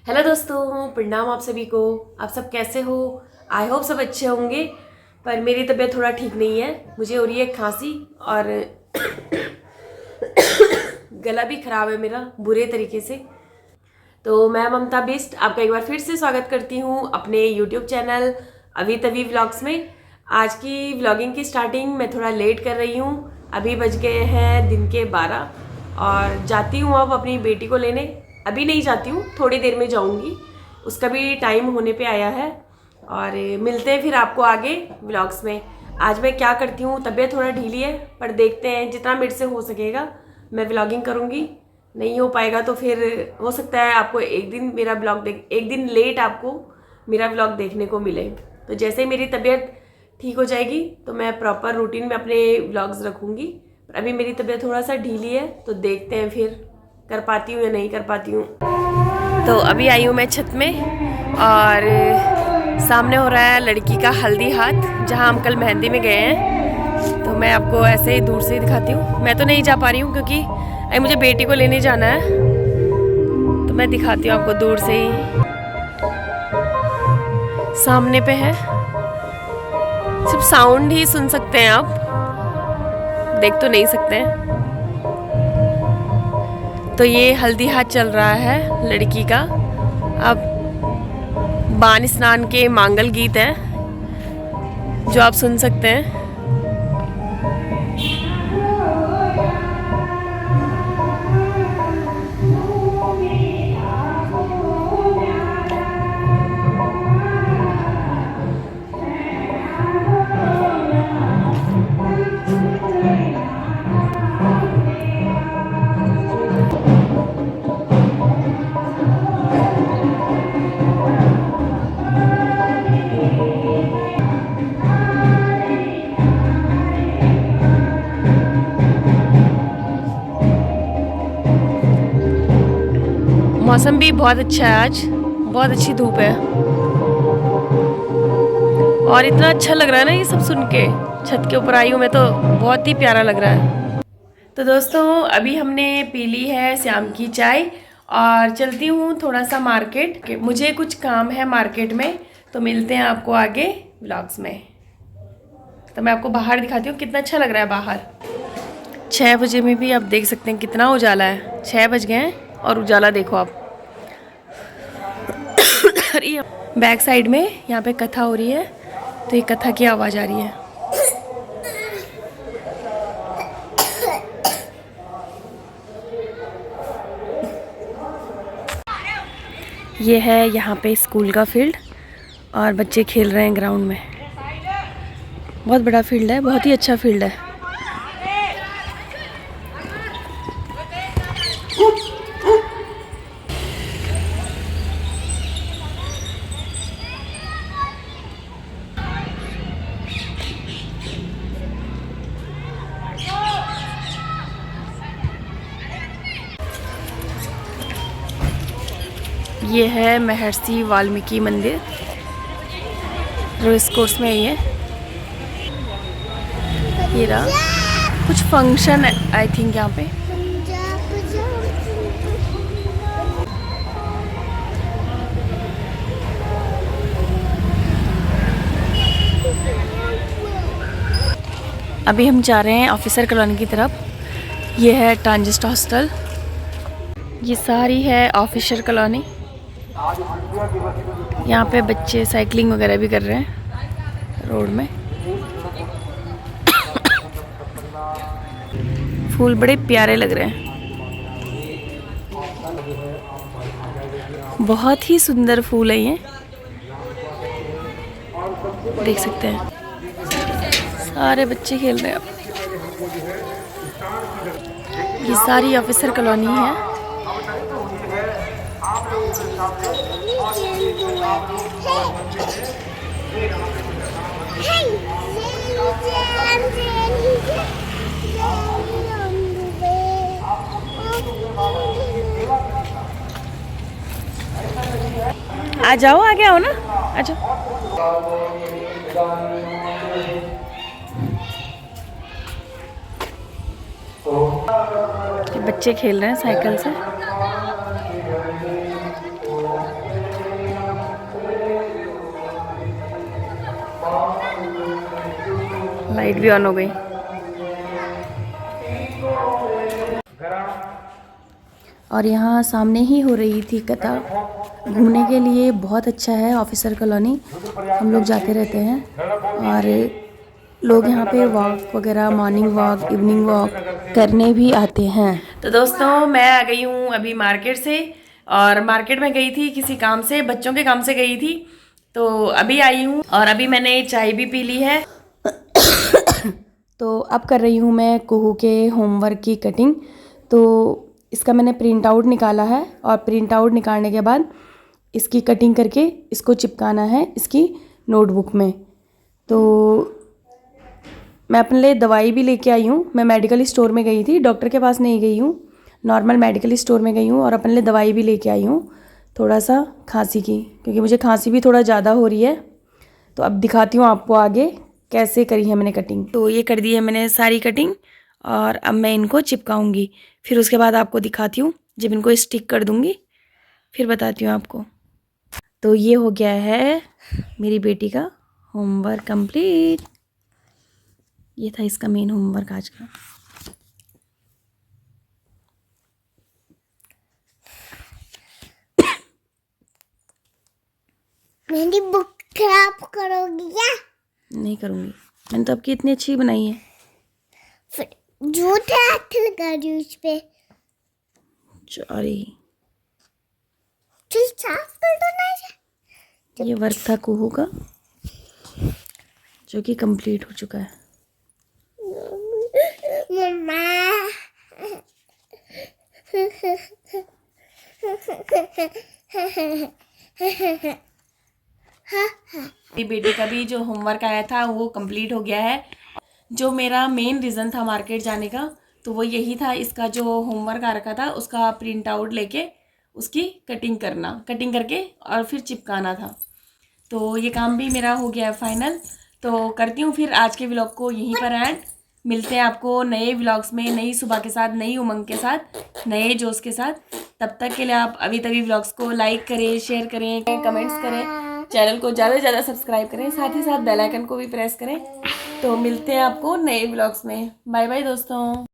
Hello दोस्तों, प्रणाम आप सभी को। आप सब कैसे हो? आई होप सब अच्छे होंगे। पर मेरी तबीयत थोड़ा ठीक नहीं है। मुझे हो रही है खांसी और गला भी ख़राब है मेरा बुरे तरीके से। तो मैं ममता बिष्ट आपका एक बार फिर से स्वागत करती हूँ अपने यूट्यूब चैनल अभी तभी व्लॉग्स में। आज की व्लॉगिंग की स्टार्टिंग मैं थोड़ा लेट कर रही हूँ। अभी बज गए हैं दिन के 12 और जाती हूँ अब अपनी बेटी को लेने। अभी नहीं जाती हूँ, थोड़ी देर में जाऊँगी, उसका भी टाइम होने पे आया है। और मिलते हैं फिर आपको आगे व्लॉग्स में। आज मैं क्या करती हूँ, तबीयत थोड़ा ढीली है पर देखते हैं जितना मेरे से हो सकेगा मैं व्लॉगिंग करूँगी। नहीं हो पाएगा तो फिर हो सकता है आपको एक दिन लेट आपको मेरा व्लॉग देखने को मिले। तो जैसे ही मेरी तबीयत ठीक हो जाएगी तो मैं प्रॉपर रूटीन में अपने व्लॉग्स रखूँगी। पर अभी मेरी तबीयत थोड़ा सा ढीली है तो देखते हैं फिर कर पाती हूँ या नहीं कर पाती हूँ। तो अभी आई हूँ मैं छत में और सामने हो रहा है लड़की का हल्दी हाथ, जहाँ हम कल मेहंदी में गए हैं। तो मैं आपको ऐसे ही दूर से ही दिखाती हूँ। मैं तो नहीं जा पा रही हूँ क्योंकि अभी मुझे बेटी को लेने जाना है, तो मैं दिखाती हूँ आपको दूर से ही। सामने पे है, सिर्फ साउंड ही सुन सकते हैं आप, देख तो नहीं सकते हैं। तो ये हल्दी हाथ चल रहा है लड़की का। अब बान स्नान के मांगल गीत है जो आप सुन सकते हैं। मौसम भी बहुत अच्छा है, आज बहुत अच्छी धूप है और इतना अच्छा लग रहा है ना ये सब सुन के। छत के ऊपर आई हूँ मैं तो बहुत ही प्यारा लग रहा है। तो दोस्तों अभी हमने पी ली है शाम की चाय और चलती हूँ थोड़ा सा मार्केट। मुझे कुछ काम है मार्केट में, तो मिलते हैं आपको आगे व्लॉग्स में। तो मैं आपको बाहर दिखाती हूँ कितना अच्छा लग रहा है बाहर। 6 बजे में भी आप देख सकते हैं कितना उजाला है। 6 बज गए हैं और उजाला देखो आप। बैक साइड में यहाँ पे कथा हो रही है, तो ये कथा की आवाज़ आ रही है। ये है यहाँ पे स्कूल का फील्ड और बच्चे खेल रहे हैं ग्राउंड में। बहुत बड़ा फील्ड है, बहुत ही अच्छा फील्ड है। ये है महर्षि वाल्मीकि मंदिर, रेस कोर्स में ही है। ये रहा, कुछ फंक्शन है आई थिंक यहाँ पे। अभी हम जा रहे हैं ऑफिसर कॉलोनी की तरफ। ये है ट्रांजिस्ट हॉस्टल। ये सारी है ऑफिसर कॉलोनी। यहाँ पे बच्चे साइकिलिंग वगैरह भी कर रहे हैं रोड में। फूल बड़े प्यारे लग रहे हैं, बहुत ही सुंदर फूल है ये, देख सकते हैं। सारे बच्चे खेल रहे हैं। ये सारी ऑफिसर कॉलोनी है। आ जाओ, आगे आओ ना, आ जाओ। बच्चे खेल रहे हैं साइकिल से। लाइट भी ऑन हो गई। और यहाँ सामने ही हो रही थी कथा। घूमने के लिए बहुत अच्छा है ऑफिसर कॉलोनी, हम लोग जाते रहते हैं और लोग यहाँ पे वॉक वगैरह, मॉर्निंग वॉक, इवनिंग वॉक करने भी आते हैं। तो दोस्तों मैं आ गई हूँ अभी मार्केट से, और मार्केट में गई थी किसी काम से, बच्चों के काम से गई थी। तो अभी आई हूँ और अभी मैंने चाय भी पी ली है। तो अब कर रही हूँ मैं कुहू के होमवर्क की कटिंग। तो इसका मैंने प्रिंट आउट निकाला है और प्रिंट आउट निकालने के बाद इसकी कटिंग करके इसको चिपकाना है इसकी नोटबुक में। तो मैं अपने लिए दवाई भी लेके आई हूँ। मैं मेडिकल स्टोर में गई थी, डॉक्टर के पास नहीं गई हूँ, नॉर्मल मेडिकल स्टोर में गई हूँ और अपने लिए दवाई भी लेके आई हूँ थोड़ा सा खांसी की, क्योंकि मुझे खांसी भी थोड़ा ज़्यादा हो रही है। तो अब दिखाती हूँ आपको आगे कैसे करी है मैंने कटिंग। तो ये कर दी है मैंने सारी कटिंग और अब मैं इनको चिपकाऊंगी। फिर उसके बाद आपको दिखाती हूँ, जब इनको स्टिक कर दूँगी फिर बताती हूँ आपको। तो ये हो गया है मेरी बेटी का होमवर्क कंप्लीट। ये था इसका मेन होमवर्क आज का। मेरी बुक खराब करोगी क्या? नहीं करूँगी, मैंने तो आपकी इतनी अच्छी बनाई है। फिर झूठे हाथ लगा रही उस पे। सॉरी, चल साफ कर दो ना इसे। ये वर्क था कुहू का जो कि कंप्लीट हो चुका है। मम्मा मेरी बेटी का भी जो होमवर्क आया था वो कंप्लीट हो गया है। जो मेरा मेन रीज़न था मार्केट जाने का तो वो यही था, इसका जो होमवर्क आ रखा था उसका प्रिंट आउट लेके उसकी कटिंग करना, कटिंग करके और फिर चिपकाना था। तो ये काम भी मेरा हो गया है फाइनल। तो करती हूँ फिर आज के व्लॉग को यहीं पर एंड। मिलते हैं आपको नए व्लॉग्स में, नई सुबह के साथ, नई उमंग के साथ, नए जोश के साथ। तब तक के लिए आप अभी तभी व्लॉग्स को लाइक करें, शेयर करें, कमेंट्स करें, चैनल को ज़्यादा से ज़्यादा सब्सक्राइब करें, साथ ही साथ बेल आइकन को भी प्रेस करें। तो मिलते हैं आपको नए व्लॉग्स में। बाय बाय दोस्तों।